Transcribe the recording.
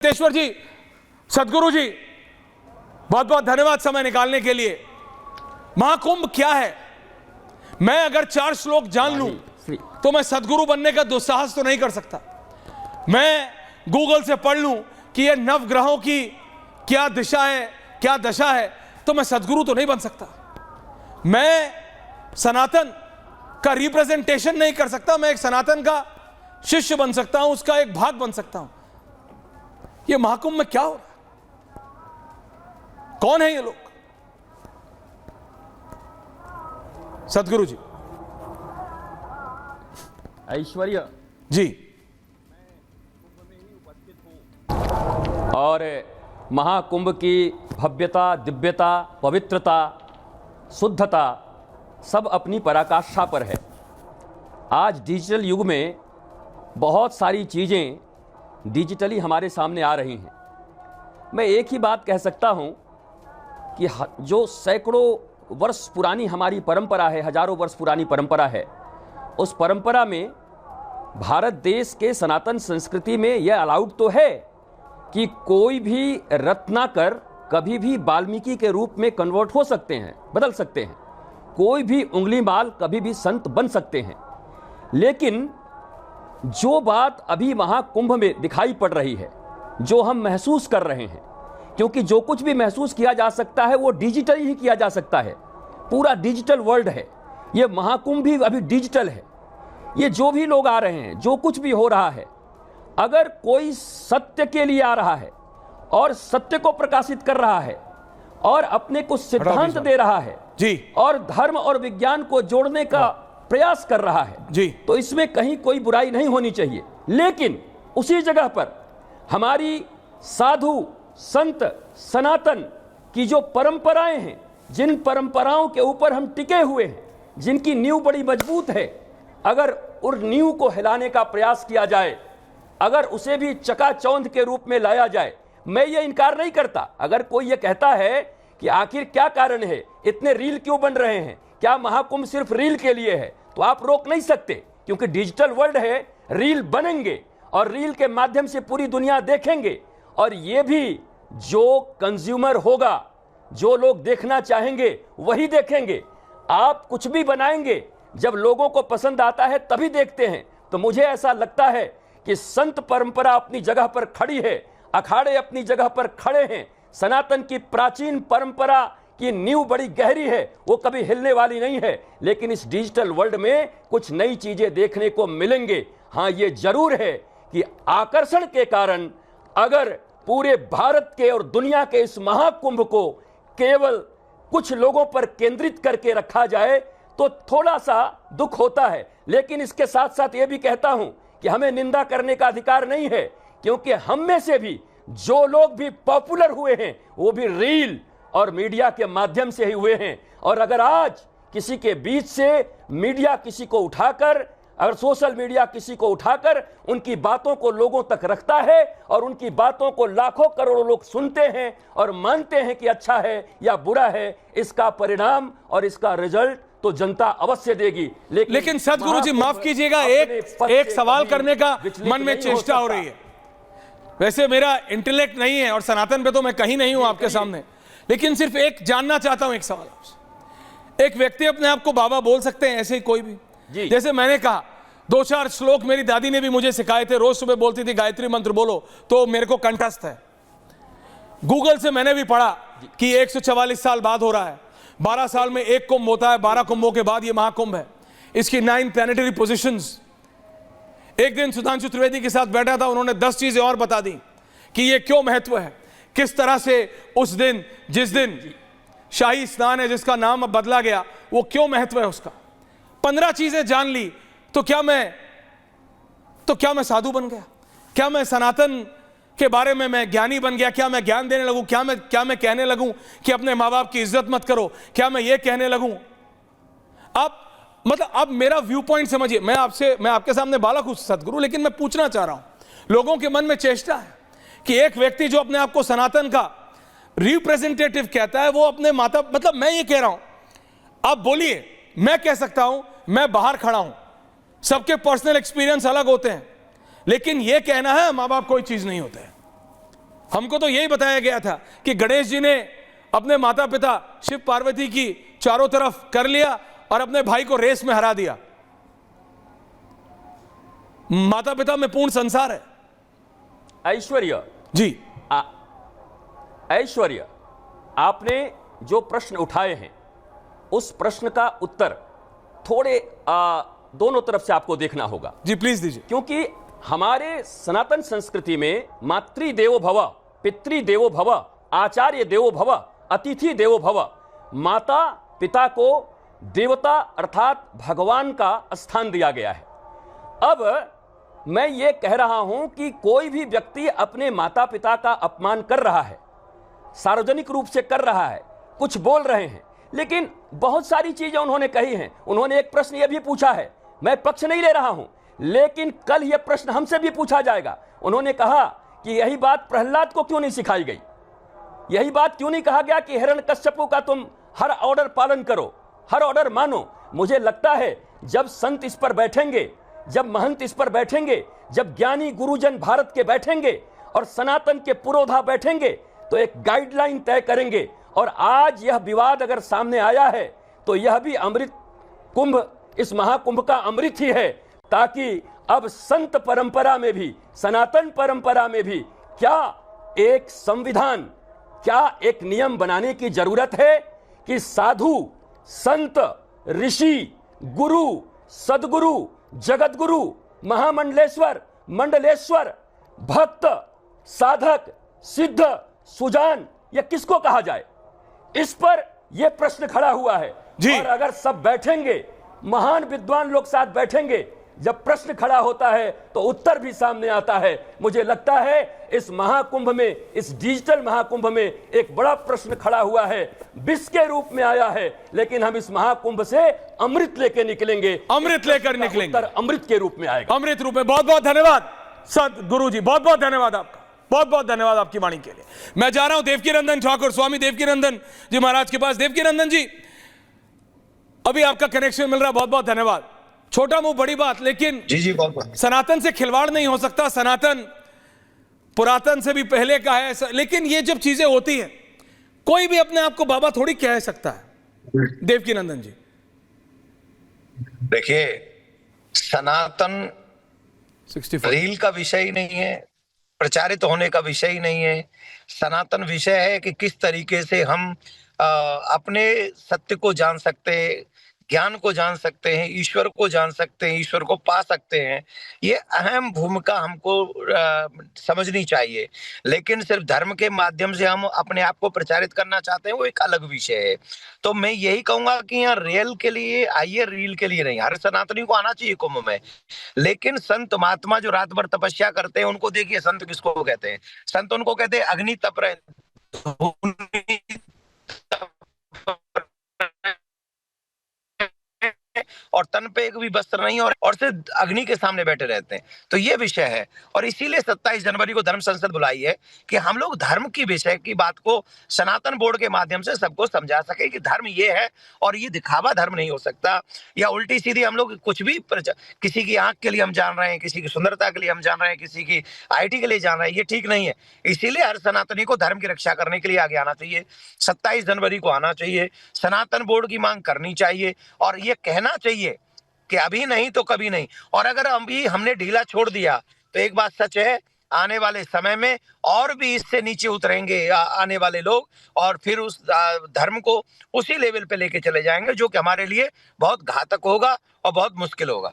तेश्वर जी, सदगुरु जी, बहुत बहुत धन्यवाद समय निकालने के लिए। महाकुंभ क्या है? मैं अगर 4 श्लोक जान लूं तो मैं सदगुरु बनने का दुस्साहस तो नहीं कर सकता। मैं गूगल से पढ़ लूं कि ये नवग्रहों की क्या दिशा है, क्या दशा है, तो मैं सदगुरु तो नहीं बन सकता। मैं सनातन का रिप्रेजेंटेशन नहीं कर सकता। मैं एक सनातन का शिष्य बन सकता हूं, उसका एक भाग बन सकता हूं। ये महाकुंभ में क्या हो रहा है? कौन है ये लोग? सदगुरु जी। ऐश्वर्य जी। और महाकुंभ की भव्यता, दिव्यता, पवित्रता, शुद्धता सब अपनी पराकाष्ठा पर है। आज डिजिटल युग में बहुत सारी चीज़ें डिजिटली हमारे सामने आ रही हैं। मैं एक ही बात कह सकता हूं कि जो सैकड़ों वर्ष पुरानी हमारी परंपरा है, हजारों वर्ष पुरानी परंपरा है, उस परंपरा में भारत देश के सनातन संस्कृति में यह अलाउड तो है कि कोई भी रत्नाकर कभी भी वाल्मीकि के रूप में कन्वर्ट हो सकते हैं, बदल सकते हैं। कोई भी उंगली माल कभी भी संत बन सकते हैं। लेकिन जो बात अभी महाकुंभ में दिखाई पड़ रही है, जो हम महसूस कर रहे हैं, क्योंकि जो कुछ भी महसूस किया जा सकता है वो डिजिटल ही किया जा सकता है। पूरा डिजिटल वर्ल्ड है। ये महाकुंभ भी अभी डिजिटल है। ये जो भी लोग आ रहे हैं, जो कुछ भी हो रहा है, अगर कोई सत्य के लिए आ रहा है और सत्य को प्रकाशित कर रहा है और अपने कुछ सिद्धांत दे रहा है जी, और धर्म और विज्ञान को जोड़ने का प्रयास कर रहा है जी, तो इसमें कहीं कोई बुराई नहीं होनी चाहिए। लेकिन उसी जगह पर हमारी साधु संत सनातन की जो परंपराएं हैं, जिन परंपराओं के ऊपर हम टिके हुए हैं, जिनकी नींव बड़ी मजबूत है, अगर उस नींव को हिलाने का प्रयास किया जाए, अगर उसे भी चकाचौंध के रूप में लाया जाए, मैं ये इनकार नहीं करता। अगर कोई ये कहता है कि आखिर क्या कारण है, इतने रील क्यों बन रहे हैं, क्या महाकुंभ सिर्फ रील के लिए है, तो आप रोक नहीं सकते, क्योंकि डिजिटल वर्ल्ड है। रील बनेंगे और रील के माध्यम से पूरी दुनिया देखेंगे, और ये भी जो कंज्यूमर होगा, जो लोग देखना चाहेंगे वही देखेंगे। आप कुछ भी बनाएंगे, जब लोगों को पसंद आता है तभी देखते हैं। तो मुझे ऐसा लगता है कि संत परंपरा अपनी जगह पर खड़ी है, अखाड़े अपनी जगह पर खड़े हैं। सनातन की प्राचीन परंपरा की नींव बड़ी गहरी है, वो कभी हिलने वाली नहीं है। लेकिन इस डिजिटल वर्ल्ड में कुछ नई चीजें देखने को मिलेंगे। हाँ, ये जरूर है कि आकर्षण के कारण अगर पूरे भारत के और दुनिया के इस महाकुंभ को केवल कुछ लोगों पर केंद्रित करके रखा जाए तो थोड़ा सा दुख होता है। लेकिन इसके साथ साथ ये भी कहता हूं कि हमें निंदा करने का अधिकार नहीं है, क्योंकि हम में से भी जो लोग भी पॉपुलर हुए हैं वो भी रील और मीडिया के माध्यम से ही हुए हैं। और अगर आज किसी के बीच से मीडिया किसी को उठाकर, अगर सोशल मीडिया किसी को उठाकर उनकी बातों को लोगों तक रखता है और उनकी बातों को लाखों करोड़ों लोग सुनते हैं और मानते हैं कि अच्छा है या बुरा है, इसका परिणाम और इसका रिजल्ट तो जनता अवश्य देगी। लेकिन सदगुरु जी, माफ कीजिएगा, एक सवाल करने का मन में चेष्टा हो रही है। वैसे मेरा इंटेलेक्ट नहीं है और सनातन पे तो मैं कहीं नहीं हूं आपके सामने, लेकिन सिर्फ एक जानना चाहता हूं, एक सवाल आपसे। एक व्यक्ति अपने आप को बाबा बोल सकते हैं, ऐसे ही कोई भी? जैसे मैंने कहा, 2-4 श्लोक मेरी दादी ने भी मुझे सिखाए थे, रोज सुबह बोलती थी गायत्री मंत्र बोलो, तो मेरे को कंठस्थ है। गूगल से मैंने भी पढ़ा कि 144 साल बाद हो रहा है, 12 साल में एक कुंभ होता है, 12 कुंभों के बाद ये महाकुंभ है। इसकी 9 प्लैनेटरी पोजीशंस। एक दिन सुधांशु त्रिवेदी के साथ बैठा था, उन्होंने 10 चीजें और बता दी कि ये क्यों महत्व है, किस तरह से उस दिन, जिस दिन शाही स्नान है, जिसका नाम अब बदला गया, वो क्यों महत्व है उसका। 15 चीजें जान ली, तो क्या मैं साधु बन गया? क्या मैं सनातन के बारे में मैं ज्ञानी बन गया? क्या मैं ज्ञान देने लगूं? क्या मैं कहने लगूं कि अपने माँ बाप की इज्जत मत करो? क्या मैं ये कहने लगूं? अब मेरा व्यू पॉइंट समझिए। मैं आपके सामने बालक हूं सदगुरु, लेकिन मैं पूछना चाह रहा हूं, लोगों के मन में चेष्टा है कि एक व्यक्ति जो अपने आप को सनातन का रिप्रेजेंटेटिव कहता है, वो अपने माता, मतलब मैं ये कह रहा हूं, आप बोलिए, मैं कह सकता हूं, मैं बाहर खड़ा हूं, सबके पर्सनल एक्सपीरियंस अलग होते हैं, लेकिन यह कहना है मां बाप कोई चीज नहीं होते हैं, हमको तो यही बताया गया था कि गणेश जी ने अपने माता पिता शिव पार्वती की चारों तरफ कर लिया और अपने भाई को रेस में हरा दिया। माता पिता में पूर्ण संसार है। ऐश्वर्य जी ऐश्वर्य, आपने जो प्रश्न उठाए हैं उस प्रश्न का उत्तर थोड़े दोनों तरफ से आपको देखना होगा। जी प्लीज दीजिए। क्योंकि हमारे सनातन संस्कृति में मातृ देवो भव, पितृ देवो भव, आचार्य देवो भव, अतिथि देवो भव, माता पिता को देवता अर्थात भगवान का स्थान दिया गया है। अब मैं ये कह रहा हूं कि कोई भी व्यक्ति अपने माता पिता का अपमान कर रहा है, सार्वजनिक रूप से कर रहा है, कुछ बोल रहे हैं, लेकिन बहुत सारी चीजें उन्होंने कही हैं। उन्होंने एक प्रश्न यह भी पूछा है, मैं पक्ष नहीं ले रहा हूं, लेकिन कल यह प्रश्न हमसे भी पूछा जाएगा। उन्होंने कहा कि यही बात प्रहलाद को क्यों नहीं सिखाई गई, यही बात क्यों नहीं कहा गया कि हिरण्यकश्यपु का तुम हर ऑर्डर पालन करो, हर ऑर्डर मानो। मुझे लगता है जब संत इस पर बैठेंगे, जब महंत इस पर बैठेंगे, जब ज्ञानी गुरुजन भारत के बैठेंगे और सनातन के पुरोधा बैठेंगे तो एक गाइडलाइन तय करेंगे। और आज यह विवाद अगर सामने आया है तो यह भी अमृत कुंभ, इस महाकुंभ का अमृत ही है, ताकि अब संत परंपरा में भी, सनातन परंपरा में भी क्या एक संविधान, क्या एक नियम बनाने की जरूरत है कि साधु, संत, ऋषि, गुरु, सदगुरु, जगतगुरु, महामंडलेश्वर, मंडलेश्वर, भक्त, साधक, सिद्ध, सुजान, यह किसको कहा जाए, इस पर यह प्रश्न खड़ा हुआ है। जी। और अगर सब बैठेंगे, महान विद्वान लोग साथ बैठेंगे, जब प्रश्न खड़ा होता है तो उत्तर भी सामने आता है। मुझे लगता है इस महाकुंभ में, इस डिजिटल महाकुंभ में एक बड़ा प्रश्न खड़ा हुआ है, विष के रूप में आया है, लेकिन हम इस महाकुंभ से अमृत लेके निकलेंगे, अमृत लेकर निकलेंगे, उत्तर अमृत के रूप में आएगा, अमृत रूप में। बहुत बहुत धन्यवाद सदगुरु जी, बहुत बहुत धन्यवाद आपका, बहुत बहुत धन्यवाद आपकी वाणी के लिए। मैं जा रहा हूं देवकीनंदन ठाकुर, स्वामी देवकीनंदन जी महाराज के पास। देवकीनंदन जी, अभी आपका कनेक्शन मिल रहा, बहुत बहुत धन्यवाद। छोटा मुंह बड़ी बात, लेकिन जी बहुत सनातन से खिलवाड़ नहीं हो सकता, सनातन पुरातन से भी पहले का है। लेकिन ये जब चीजें होती हैं, कोई भी अपने आप को बाबा थोड़ी कह सकता है। देवकीनंदन जी देखिए, सनातन 65 रील का विषय ही नहीं है, प्रचारित होने का विषय ही नहीं है। सनातन विषय है कि किस तरीके से हम अपने सत्य को जान सकते हैं, ज्ञान को जान सकते हैं, ईश्वर को जान सकते हैं, ईश्वर को पा सकते हैं। ये अहम भूमिका हमको समझनी चाहिए। लेकिन सिर्फ धर्म के माध्यम से हम अपने आप को प्रचारित करना चाहते हैं, वो एक अलग विषय है। तो मैं यही कहूंगा कि यहाँ रियल के लिए आइए, रील के लिए नहीं। हर सनातनी को आना चाहिए कुंभ में, लेकिन संत महात्मा जो रात भर तपस्या करते हैं उनको देखिए, संत किसको कहते हैं? संत उनको कहते हैं अग्नि तप रहे, और तन पे एक भी वस्त्र नहीं, और सिर्फ अग्नि के सामने बैठे रहते हैं। तो ये विषय है, और इसीलिए 27 जनवरी को धर्म संसद बुलाई है कि हम लोग धर्म की विषय की बात को सनातन बोर्ड के माध्यम से सबको समझा सके कि धर्म ये है, और ये दिखावा धर्म नहीं हो सकता, या उल्टी सीधी हम लोग कुछ भी, किसी की आंख के लिए हम जान रहे हैं, किसी की सुंदरता के लिए हम जान रहे हैं, किसी की आईटी के लिए जान रहे हैं, ये ठीक नहीं है। इसीलिए हर सनातनी को धर्म की रक्षा करने के लिए आगे आना चाहिए, 27 जनवरी को आना चाहिए, सनातन बोर्ड की मांग करनी चाहिए, और ये कहना चाहिए कि अभी नहीं तो कभी नहीं। और अगर अभी हमने ढीला छोड़ दिया तो एक बात सच है, आने वाले समय में और भी इससे नीचे उतरेंगे आने वाले लोग, और फिर उस धर्म को उसी लेवल पे लेके चले जाएंगे, जो कि हमारे लिए बहुत घातक होगा और बहुत मुश्किल होगा।